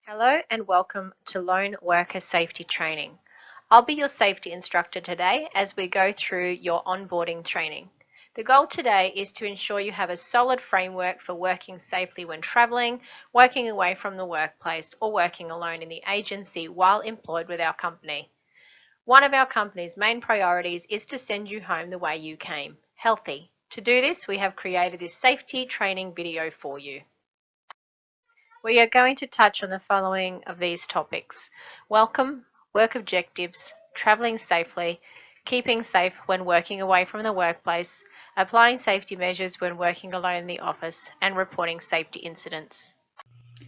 Hello and welcome to Lone Worker Safety Training. I'll be your safety instructor today as we go through your onboarding training. The goal today is to ensure you have a solid framework for working safely when travelling, working away from the workplace, or working alone in the agency while employed with our company. One of our company's main priorities is to send you home the way you came, healthy. To do this, we have created this safety training video for you. We are going to touch on the following of these topics: welcome, work objectives, travelling safely, keeping safe when working away from the workplace, applying safety measures when working alone in the office, and reporting safety incidents.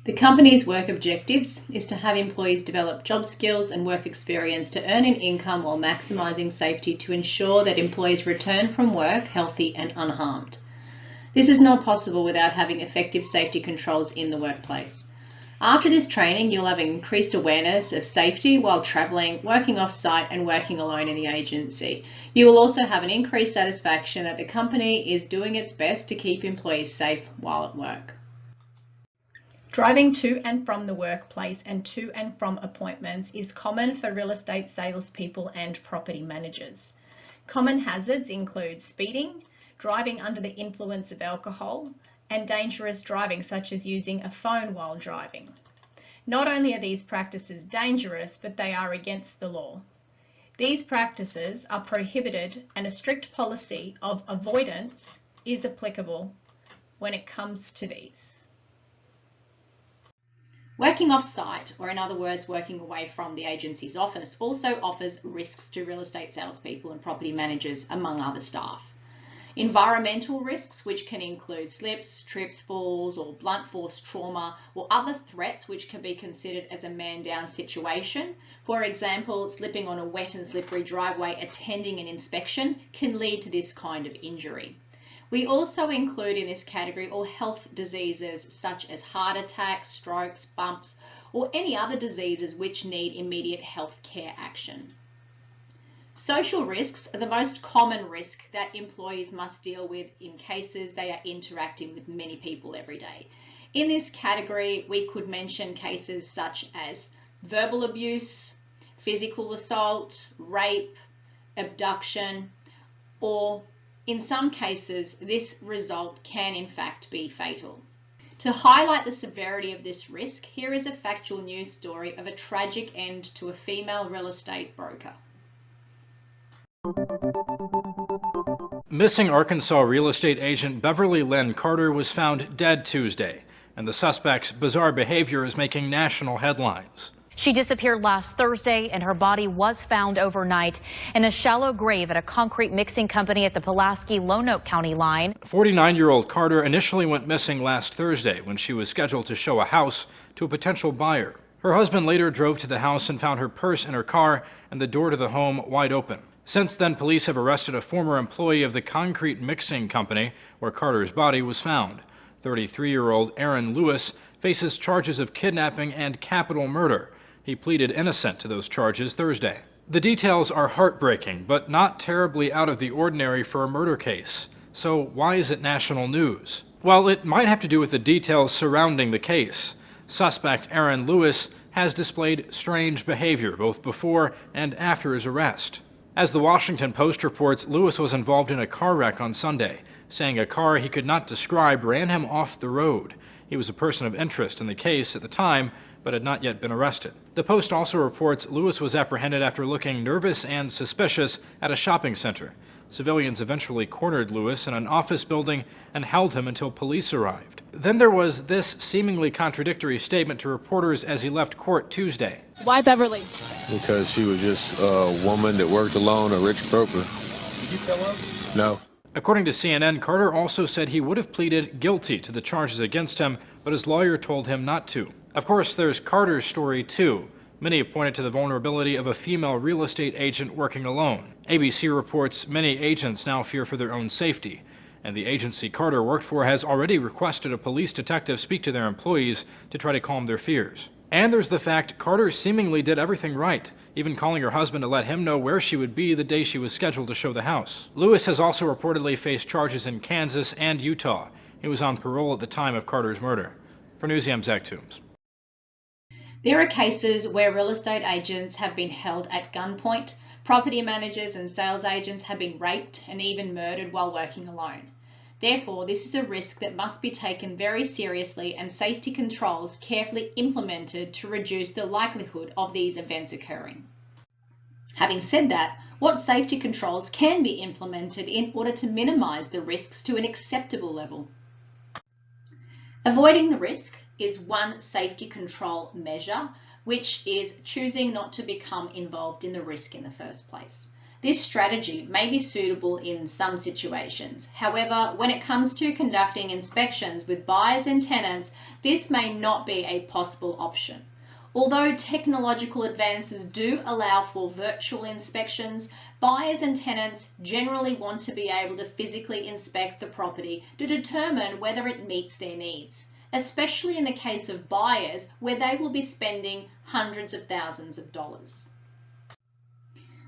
The company's work objectives is to have employees develop job skills and work experience to earn an income while maximising safety to ensure that employees return from work healthy and unharmed. This is not possible without having effective safety controls in the workplace. After this training, you'll have increased awareness of safety while travelling, working off-site and working alone in the agency. You will also have an increased satisfaction that the company is doing its best to keep employees safe while at work. Driving to and from the workplace and to and from appointments is common for real estate salespeople and property managers. Common hazards include speeding, driving under the influence of alcohol, and dangerous driving such as using a phone while driving. Not only are these practices dangerous, but they are against the law. These practices are prohibited and a strict policy of avoidance is applicable when it comes to these. Working off-site, or in other words, working away from the agency's office, also offers risks to real estate salespeople and property managers, among other staff. Environmental risks, which can include slips, trips, falls, or blunt force trauma, or other threats which can be considered as a man-down situation. For example, slipping on a wet and slippery driveway attending an inspection can lead to this kind of injury. We also include in this category all health diseases such as heart attacks, strokes, bumps, or any other diseases which need immediate health care action. Social risks are the most common risk that employees must deal with in cases they are interacting with many people every day. In this category, we could mention cases such as verbal abuse, physical assault, rape, abduction, or in some cases, this result can in fact be fatal. To highlight the severity of this risk, here is a factual news story of a tragic end to a female real estate broker. Missing Arkansas real estate agent Beverly Lynn Carter was found dead Tuesday, and the suspect's bizarre behavior is making national headlines. She disappeared last Thursday, and her body was found overnight in a shallow grave at a concrete mixing company at the Pulaski-Lonoke County line. 49-year-old Carter initially went missing last Thursday when she was scheduled to show a house to a potential buyer. Her husband later drove to the house and found her purse in her car and the door to the home wide open. Since then, police have arrested a former employee of the concrete mixing company where Carter's body was found. 33-year-old Aaron Lewis faces charges of kidnapping and capital murder. He pleaded innocent to those charges Thursday. The details are heartbreaking, but not terribly out of the ordinary for a murder case. So why is it national news? Well, it might have to do with the details surrounding the case. Suspect Aaron Lewis has displayed strange behavior both before and after his arrest. As the Washington Post reports, Lewis was involved in a car wreck on Sunday, saying a car he could not describe ran him off the road. He was a person of interest in the case at the time, but had not yet been arrested. The Post also reports Lewis was apprehended after looking nervous and suspicious at a shopping center. Civilians eventually cornered Lewis in an office building and held him until police arrived. Then there was this seemingly contradictory statement to reporters as he left court Tuesday. Why Beverly? Because she was just a woman that worked alone, a rich broker. Did you fill up? No. According to CNN, Carter also said he would have pleaded guilty to the charges against him, but his lawyer told him not to. Of course, there's Carter's story too. Many have pointed to the vulnerability of a female real estate agent working alone. ABC reports many agents now fear for their own safety, and the agency Carter worked for has already requested a police detective speak to their employees to try to calm their fears. And there's the fact Carter seemingly did everything right, even calling her husband to let him know where she would be the day she was scheduled to show the house. Lewis has also reportedly faced charges in Kansas and Utah. He was on parole at the time of Carter's murder. For Newsy, I'm Zach Toombs. There are cases where real estate agents have been held at gunpoint, property managers and sales agents have been raped and even murdered while working alone. Therefore, this is a risk that must be taken very seriously and safety controls carefully implemented to reduce the likelihood of these events occurring. Having said that, what safety controls can be implemented in order to minimise the risks to an acceptable level? Avoiding the risk is one safety control measure, which is choosing not to become involved in the risk in the first place. This strategy may be suitable in some situations. However, when it comes to conducting inspections with buyers and tenants, this may not be a possible option. Although technological advances do allow for virtual inspections, buyers and tenants generally want to be able to physically inspect the property to determine whether it meets their needs, especially in the case of buyers where they will be spending hundreds of thousands of dollars.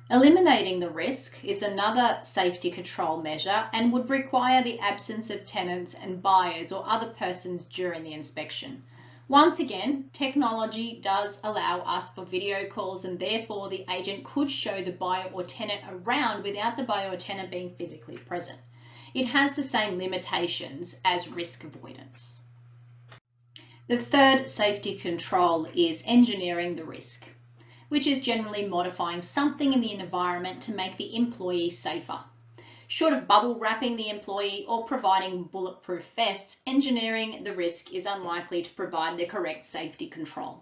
Eliminating the risk is another safety control measure and would require the absence of tenants and buyers or other persons during the inspection. Once again, technology does allow us for video calls, and therefore the agent could show the buyer or tenant around without the buyer or tenant being physically present. It has the same limitations as risk avoidance. The third safety control is engineering the risk, which is generally modifying something in the environment to make the employee safer. Short of bubble wrapping the employee or providing bulletproof vests, engineering the risk is unlikely to provide the correct safety control.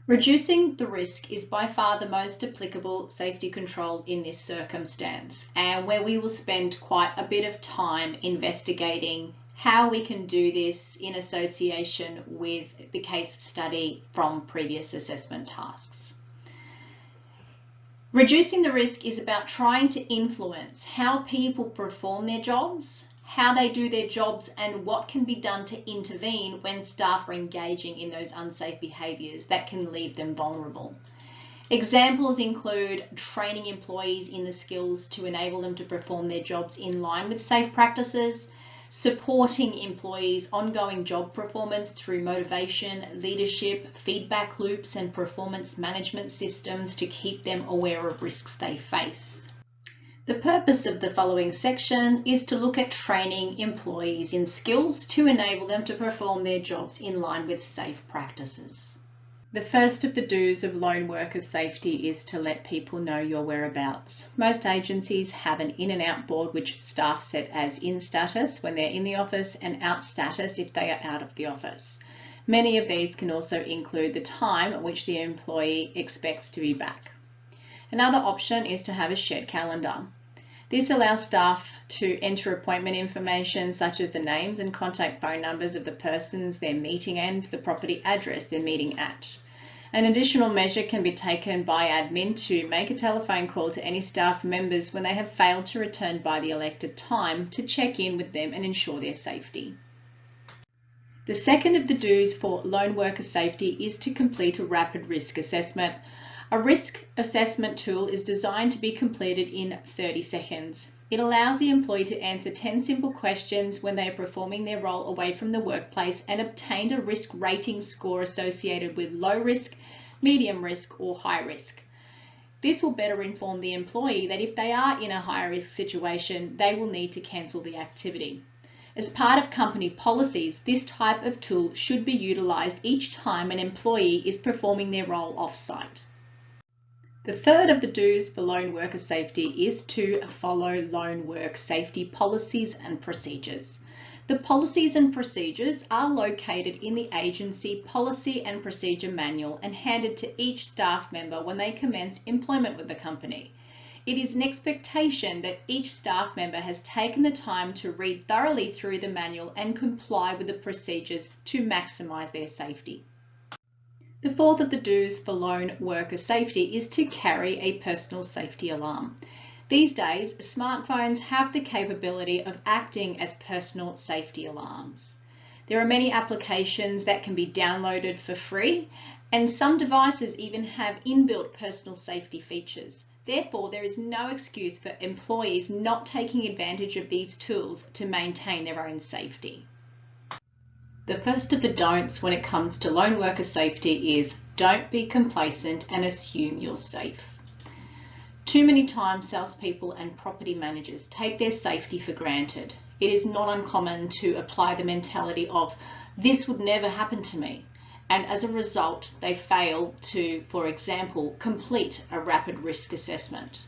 Reducing the risk is by far the most applicable safety control in this circumstance, and where we will spend quite a bit of time investigating how we can do this in association with the case study from previous assessment tasks. Reducing the risk is about trying to influence how people perform their jobs, how they do their jobs, and what can be done to intervene when staff are engaging in those unsafe behaviours that can leave them vulnerable. Examples include training employees in the skills to enable them to perform their jobs in line with safe practices, supporting employees' ongoing job performance through motivation, leadership, feedback loops, and performance management systems to keep them aware of risks they face. The purpose of the following section is to look at training employees in skills to enable them to perform their jobs in line with safe practices. The first of the do's of lone worker safety is to let people know your whereabouts. Most agencies have an in and out board which staff set as in status when they're in the office and out status if they are out of the office. Many of these can also include the time at which the employee expects to be back. Another option is to have a shared calendar. This allows staff to enter appointment information such as the names and contact phone numbers of the persons they're meeting and the property address they're meeting at. An additional measure can be taken by admin to make a telephone call to any staff members when they have failed to return by the elected time to check in with them and ensure their safety. The second of the do's for lone worker safety is to complete a rapid risk assessment. A risk assessment tool is designed to be completed in 30 seconds. It allows the employee to answer 10 simple questions when they are performing their role away from the workplace and obtain a risk rating score associated with low risk, medium risk, or high risk. This will better inform the employee that if they are in a high risk situation, they will need to cancel the activity. As part of company policies, this type of tool should be utilised each time an employee is performing their role off-site. The third of the do's for lone worker safety is to follow lone work safety policies and procedures. The policies and procedures are located in the agency policy and procedure manual and handed to each staff member when they commence employment with the company. It is an expectation that each staff member has taken the time to read thoroughly through the manual and comply with the procedures to maximise their safety. The fourth of the do's for lone worker safety is to carry a personal safety alarm. These days, smartphones have the capability of acting as personal safety alarms. There are many applications that can be downloaded for free, and some devices even have inbuilt personal safety features. Therefore, there is no excuse for employees not taking advantage of these tools to maintain their own safety. The first of the don'ts when it comes to lone worker safety is don't be complacent and assume you're safe. Too many times salespeople and property managers take their safety for granted. It is not uncommon to apply the mentality of this would never happen to me, and as a result they fail to, for example, complete a rapid risk assessment.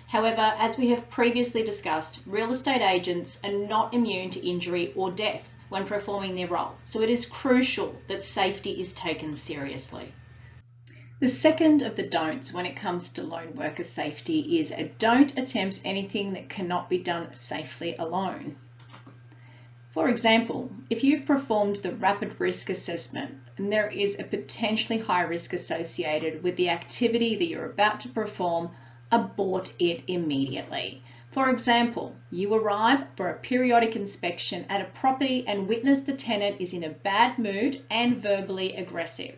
However, as we have previously discussed, real estate agents are not immune to injury or death when performing their role, so it is crucial that safety is taken seriously. The second of the don'ts when it comes to lone worker safety is don't attempt anything that cannot be done safely alone. For example, if you've performed the rapid risk assessment and there is a potentially high risk associated with the activity that you're about to perform, abort it immediately. For example, you arrive for a periodic inspection at a property and witness the tenant is in a bad mood and verbally aggressive.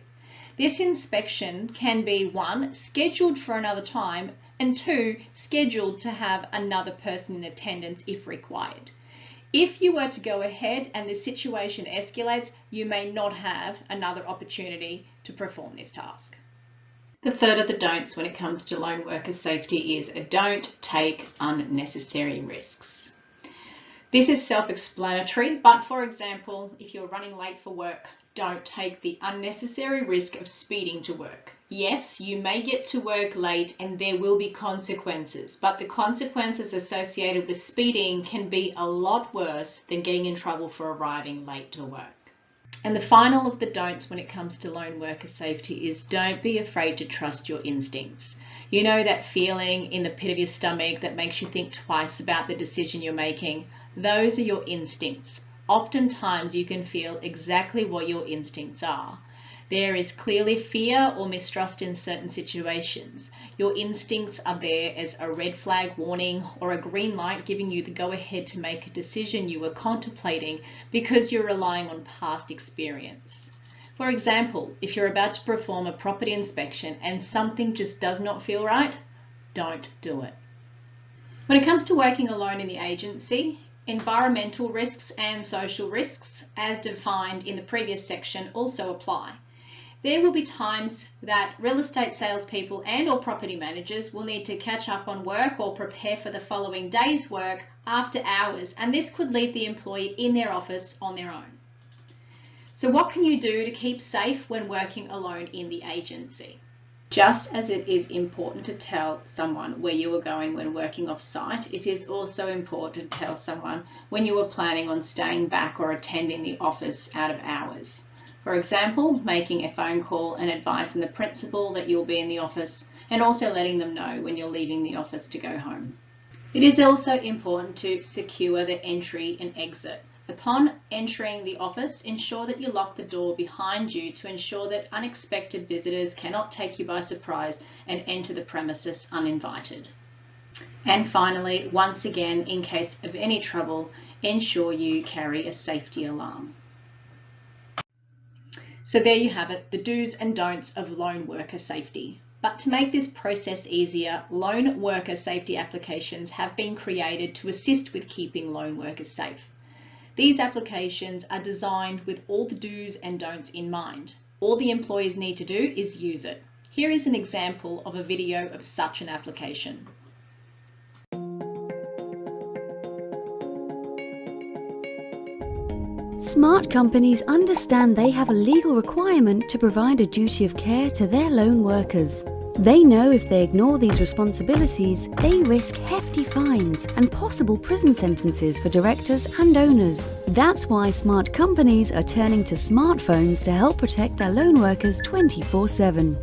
This inspection can be 1, scheduled for another time, and 2, scheduled to have another person in attendance if required. If you were to go ahead and the situation escalates, you may not have another opportunity to perform this task. The third of the don'ts when it comes to lone worker safety is don't take unnecessary risks. This is self-explanatory, but for example, if you're running late for work, don't take the unnecessary risk of speeding to work. Yes, you may get to work late and there will be consequences, but the consequences associated with speeding can be a lot worse than getting in trouble for arriving late to work. And the final of the don'ts when it comes to lone worker safety is don't be afraid to trust your instincts. You know that feeling in the pit of your stomach that makes you think twice about the decision you're making? Those are your instincts. Oftentimes you can feel exactly what your instincts are. There is clearly fear or mistrust in certain situations. Your instincts are there as a red flag warning or a green light giving you the go-ahead to make a decision you were contemplating because you're relying on past experience. For example, if you're about to perform a property inspection and something just does not feel right, don't do it. When it comes to working alone in the agency, environmental risks and social risks, as defined in the previous section, also apply. There will be times that real estate salespeople and or property managers will need to catch up on work or prepare for the following day's work after hours, and this could leave the employee in their office on their own. So what can you do to keep safe when working alone in the agency? Just as it is important to tell someone where you are going when working off-site, it is also important to tell someone when you are planning on staying back or attending the office out of hours. For example, making a phone call and advising the principal that you'll be in the office, and also letting them know when you're leaving the office to go home. It is also important to secure the entry and exit. Upon entering the office, ensure that you lock the door behind you to ensure that unexpected visitors cannot take you by surprise and enter the premises uninvited. And finally, once again, in case of any trouble, ensure you carry a safety alarm. So there you have it, the do's and don'ts of lone worker safety. But to make this process easier, lone worker safety applications have been created to assist with keeping lone workers safe. These applications are designed with all the do's and don'ts in mind. All the employees need to do is use it. Here is an example of a video of such an application. Smart companies understand they have a legal requirement to provide a duty of care to their lone workers. They know if they ignore these responsibilities, they risk hefty fines and possible prison sentences for directors and owners. That's why smart companies are turning to smartphones to help protect their lone workers 24/7.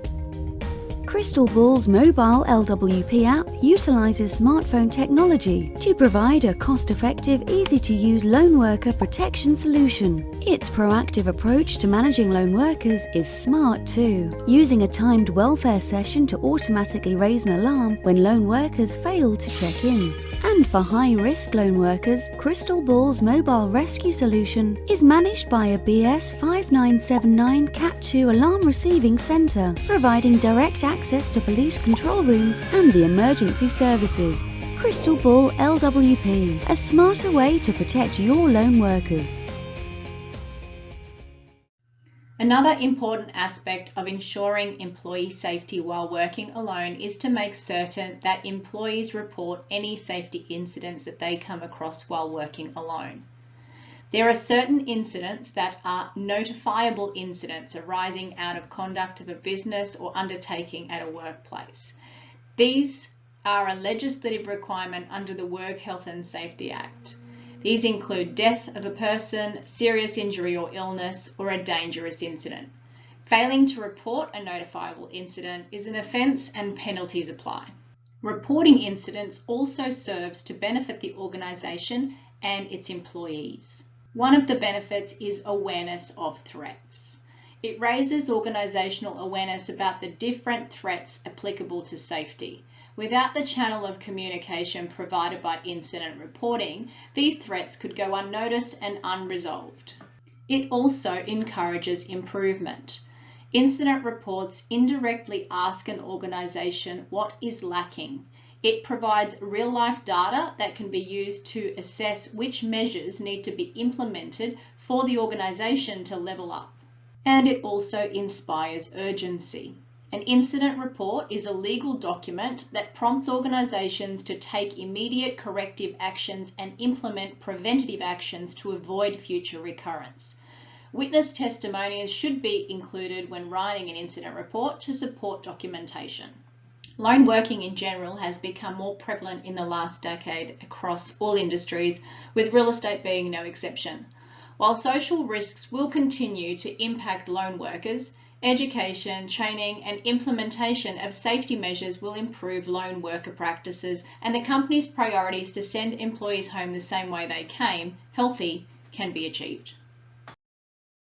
Crystal Ball's mobile LWP app utilizes smartphone technology to provide a cost-effective, easy-to-use lone worker protection solution. Its proactive approach to managing lone workers is smart too, using a timed welfare session to automatically raise an alarm when lone workers fail to check in. And for high-risk lone workers, Crystal Ball's mobile rescue solution is managed by a BS 5979 Cat 2 alarm receiving center, providing direct access to police control rooms and the emergency services. Crystal Ball LWP, a smarter way to protect your lone workers. Another important aspect of ensuring employee safety while working alone is to make certain that employees report any safety incidents that they come across while working alone. There are certain incidents that are notifiable incidents arising out of conduct of a business or undertaking at a workplace. These are a legislative requirement under the Work Health and Safety Act. These include death of a person, serious injury or illness, or a dangerous incident. Failing to report a notifiable incident is an offence and penalties apply. Reporting incidents also serves to benefit the organisation and its employees. One of the benefits is awareness of threats. It raises organisational awareness about the different threats applicable to safety. Without the channel of communication provided by incident reporting, these threats could go unnoticed and unresolved. It also encourages improvement. Incident reports indirectly ask an organisation what is lacking. It provides real-life data that can be used to assess which measures need to be implemented for the organisation to level up. And it also inspires urgency. An incident report is a legal document that prompts organisations to take immediate corrective actions and implement preventative actions to avoid future recurrence. Witness testimonials should be included when writing an incident report to support documentation. Lone working in general has become more prevalent in the last decade across all industries, with real estate being no exception. While social risks will continue to impact lone workers, education, training and implementation of safety measures will improve lone worker practices, and the company's priorities to send employees home the same way they came, healthy, can be achieved.